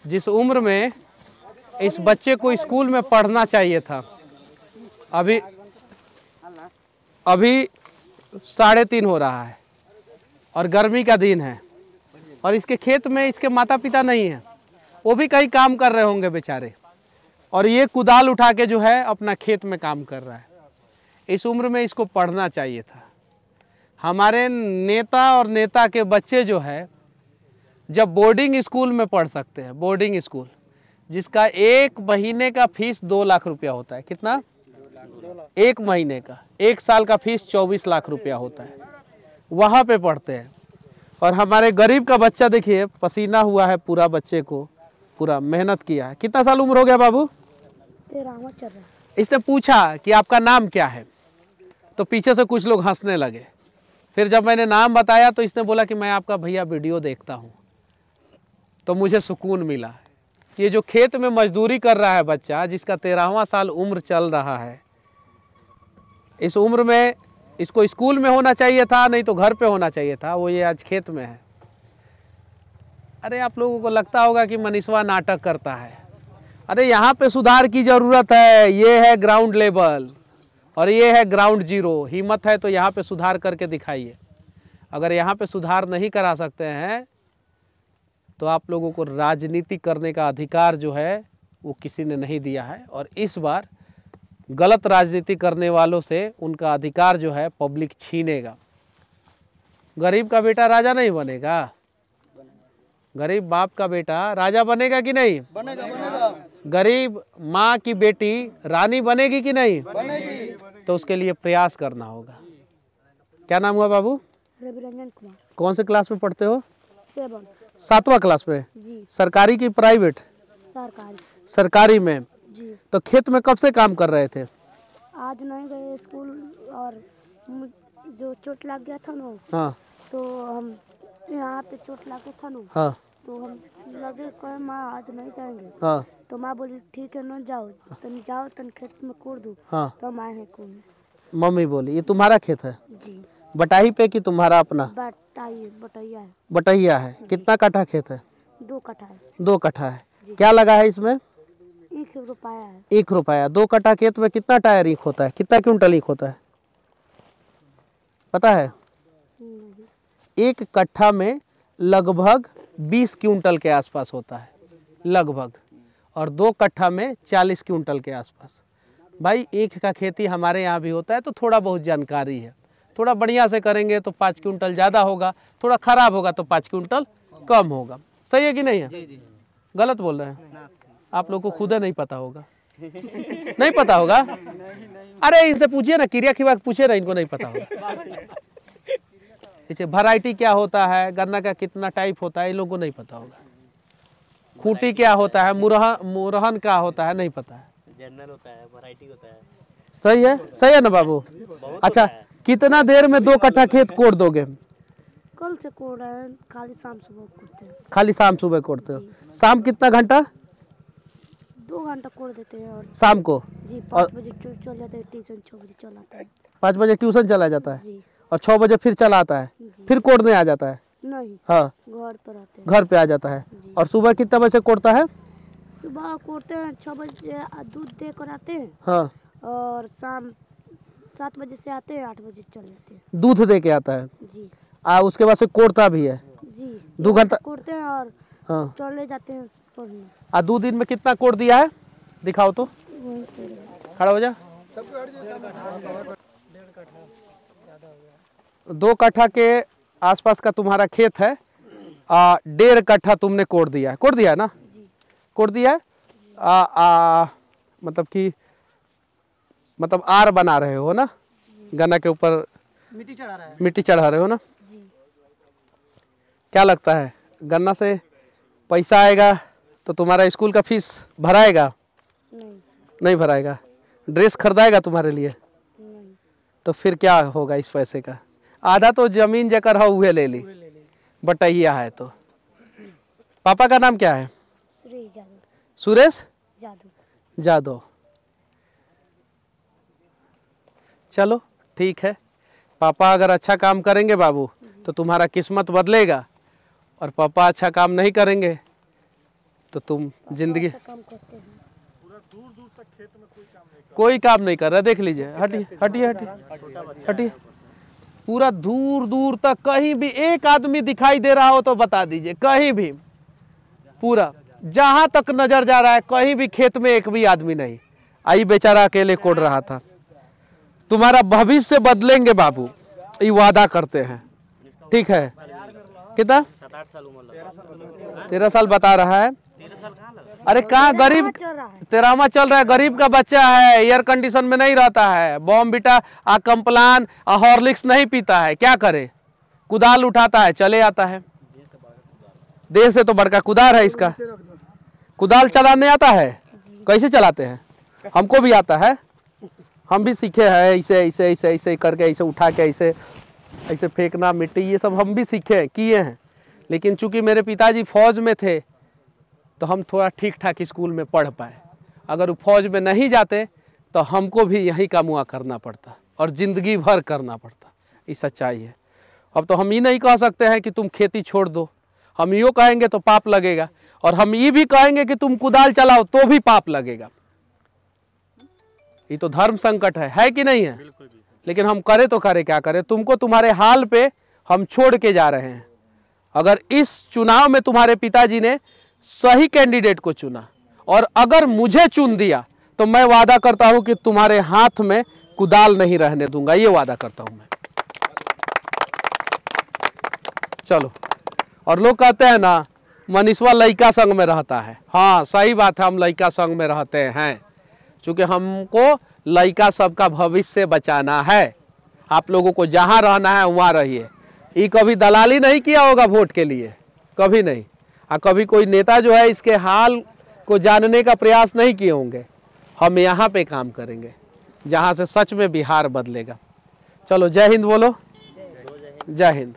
जिस उम्र में इस बच्चे को स्कूल में पढ़ना चाहिए था, अभी 3:30 हो रहा है और गर्मी का दिन है और इसके खेत में इसके माता पिता नहीं हैं, वो भी कहीं काम कर रहे होंगे बेचारे, और ये कुदाल उठा के जो है अपना खेत में काम कर रहा है। इस उम्र में इसको पढ़ना चाहिए था। हमारे नेता और नेता के बच्चे जो है जब बोर्डिंग स्कूल में पढ़ सकते हैं, बोर्डिंग स्कूल जिसका 1 महीने का फीस 2 लाख रुपया होता है। कितना? 1 महीने का, 1 साल का फीस 24 लाख रुपया होता है, वहाँ पे पढ़ते हैं। और हमारे गरीब का बच्चा देखिए, पसीना हुआ है पूरा, बच्चे को पूरा मेहनत किया है। कितना साल उम्र हो गया बाबू? 13वां चल रहा है। इसने पूछा कि आपका नाम क्या है, तो पीछे से कुछ लोग हंसने लगे। फिर जब मैंने नाम बताया तो इसने बोला कि मैं आपका भैया वीडियो देखता हूँ। तो मुझे सुकून मिला। ये जो खेत में मजदूरी कर रहा है बच्चा, जिसका 13वां साल उम्र चल रहा है, इस उम्र में इसको स्कूल में होना चाहिए था, नहीं तो घर पे होना चाहिए था, वो ये आज खेत में है। अरे आप लोगों को लगता होगा कि मनीषवा नाटक करता है। अरे यहाँ पे सुधार की ज़रूरत है। ये है ग्राउंड लेवल और ये है ग्राउंड जीरो। हिम्मत है तो यहाँ पे सुधार करके दिखाइए। अगर यहाँ पे सुधार नहीं करा सकते हैं तो आप लोगों को राजनीति करने का अधिकार जो है वो किसी ने नहीं दिया है, और इस बार गलत राजनीति करने वालों से उनका अधिकार जो है पब्लिक छीनेगा। गरीब का बेटा राजा नहीं बनेगा? गरीब बाप का बेटा राजा बनेगा कि नहीं? बनेगा बनेगा। गरीब माँ की बेटी रानी बनेगी कि नहीं? बनेगी। तो उसके लिए प्रयास करना होगा। क्या नाम हुआ बाबू? रविरंजन कुमार। कौन से क्लास में पढ़ते हो? 7 7वां क्लास में? जी। सरकारी की प्राइवेट? सरकारी। सरकारी में। जी। तो खेत में कब से काम कर रहे थे? आज नहीं गए स्कूल, और जो चोट लग गया था ना, हाँ तो हम यहाँ पे चोट लग गया था ना, हाँ तो हम लगे कहे माँ आज नहीं जाएंगे। हाँ तो माँ बोली ठीक है न जाओ, तन खेत में कोड़ दो। हाँ। तो हम आए हैं कोड़ने। मम्मी बोली ये तुम्हारा खेत है? जी। बटाई पे कि तुम्हारा अपना? बटैया है। बटैया है। कितना कट्ठा खेत है? 2 कट्ठा है। 2 कट्ठा है। क्या लगा है इसमें? 1 रुपया है। 1 रुपया। 2 कट्ठा खेत में कितना टायर ईख होता है? कितना क्विंटल ईख होता है पता है? 1 कट्ठा में लगभग 20 क्विंटल के आसपास होता है लगभग, और 2 कट्ठा में 40 क्विंटल के आसपास। भाई ईख का खेती हमारे यहाँ भी होता है, तो थोड़ा बहुत जानकारी है। थोड़ा बढ़िया से करेंगे तो 5 क्विंटल ज़्यादा होगा, थोड़ा खराब होगा तो 5 क्विंटल कम होगा। सही है कि नहीं है? गलत बोल रहे हैं आप लोग को? खुद नहीं पता होगा। नहीं पता होगा? अरे इनसे पूछिए ना, क्रिया खिवा पूछिए ना, इनको नहीं पता होगा। इसे वैरायटी क्या होता है, गन्ना का कितना टाइप होता है, इन लोगों को नहीं पता होगा। खूंटी क्या होता है, मुरहन क्या होता है, नहीं पता है। जनरल होता है, वैरायटी होता है। सही है? सही है ना बाबू? अच्छा, कितना देर में 2 कट्ठा खेत कोड़ दोगे? कल से कोड़ रहे हैं, खाली शाम सुबह कोड़ते हैं। खाली शाम सुबह कोड़ते हो? शाम कितना घंटा? 2 घंटा कोड़ देते हैं। और शाम को जी 5 बजे चल जाते हैं, ट्यूशन 6 बजे चल आता है। 5 बजे ट्यूशन चला जाता है जी। और 6 बजे फिर चला आता है, फिर कोड़ने आ जाता है? नहीं, हाँ, घर पर आते हैं। घर पे आ जाता है। और सुबह कितना बजे से कोड़ता है? सुबह कोड़ते हैं 6 बजे, दूध दे कर आते हैं। हाँ। और शाम 7 बजे से आते हैं, 8 बजे चले जाते हैं। दूध दे के आता है? जी। उसके बाद से कोड़ता भी है? जी। 2 घंटा कोड़ते हैं और हाँ। चले जाते हैं पढ़ने। 2 दिन में कितना कोड़ दिया है? दिखाओ तो, खड़ा हो जा। 2 कट्ठा के आसपास का तुम्हारा खेत है, 1.5 कट्ठा तुमने कोड़ दिया है। कोड़ दिया है ना? कोड़ दिया है। मतलब कि आर बना रहे हो ना, गन्ना के ऊपर मिट्टी चढ़ा रहे हो ना? क्या लगता है गन्ना से पैसा आएगा तो तुम्हारा स्कूल का फीस भराएगा? नहीं भराएगा। ड्रेस खरीदाएगा तुम्हारे लिए? तो फिर क्या होगा इस पैसे का? आधा तो जमीन जकर है उहे ले ली, बटैया है तो। पापा का नाम क्या है? सुरेश जादव। चलो ठीक है, पापा अगर अच्छा काम करेंगे बाबू तो तुम्हारा किस्मत बदलेगा, और पापा अच्छा काम नहीं करेंगे तो तुम जिंदगी काम करते हैं। कोई काम नहीं कर रहा, देख लीजिए, हटिए हटिए हटिए हटिए, पूरा दूर दूर तक कहीं भी एक आदमी दिखाई दे रहा हो तो बता दीजिए, कहीं भी, पूरा जहां तक नजर जा रहा है कहीं भी खेत में एक भी आदमी नहीं। आई बेचारा अकेले कोड़ रहा था। तुम्हारा भविष्य बदलेंगे बाबू, ये वादा करते हैं, ठीक है। कितना? 7-8 साल उम्र लगा। 13 साल बता रहा है। 13 साल कहाँ लगा? अरे कहाँ गरीब, चल रहा है। तेरामा चल रहा है, गरीब का बच्चा है, एयर कंडीशन में नहीं रहता है, बॉम्बिटा कम्प्लान हॉर्लिक्स नहीं पीता है, क्या करे, कुदाल उठाता है चले आता है। देश से तो बड़का कुदाल है इसका। कुदाल चलाने आता है? कैसे चलाते हैं? हमको भी आता है, हम भी सीखे हैं, ऐसे ऐसे ऐसे ऐसे करके ऐसे उठा के ऐसे ऐसे फेंकना मिट्टी, ये सब हम भी सीखे किए हैं। लेकिन चूंकि मेरे पिताजी फौज में थे तो हम थोड़ा ठीक ठाक स्कूल में पढ़ पाए। अगर वो फौज में नहीं जाते तो हमको भी यही का मुआ करना पड़ता और ज़िंदगी भर करना पड़ता। ये सच्चाई है। अब तो हम ये नहीं कह सकते हैं कि तुम खेती छोड़ दो, हम यो कहेंगे तो पाप लगेगा, और हम ये भी कहेंगे कि तुम कुदाल चलाओ तो भी पाप लगेगा। ये तो धर्म संकट है कि नहीं है? लेकिन हम करें तो करें क्या करें, तुमको तुम्हारे हाल पे हम छोड़ के जा रहे हैं। अगर इस चुनाव में तुम्हारे पिताजी ने सही कैंडिडेट को चुना और अगर मुझे चुन दिया तो मैं वादा करता हूं कि तुम्हारे हाथ में कुदाल नहीं रहने दूंगा, ये वादा करता हूं मैं। चलो, और लोग कहते हैं ना मनीषवा लड़का संग में रहता है। हाँ सही बात है, हम लड़का संग में रहते हैं क्योंकि हमको लड़का सबका भविष्य बचाना है। आप लोगों को जहां रहना है वहां रहिए। ये कभी दलाली नहीं किया होगा वोट के लिए, कभी नहीं। कभी कोई नेता जो है इसके हाल को जानने का प्रयास नहीं किए होंगे। हम यहाँ पे काम करेंगे जहाँ से सच में बिहार बदलेगा। चलो जय हिंद बोलो, जय हिंद।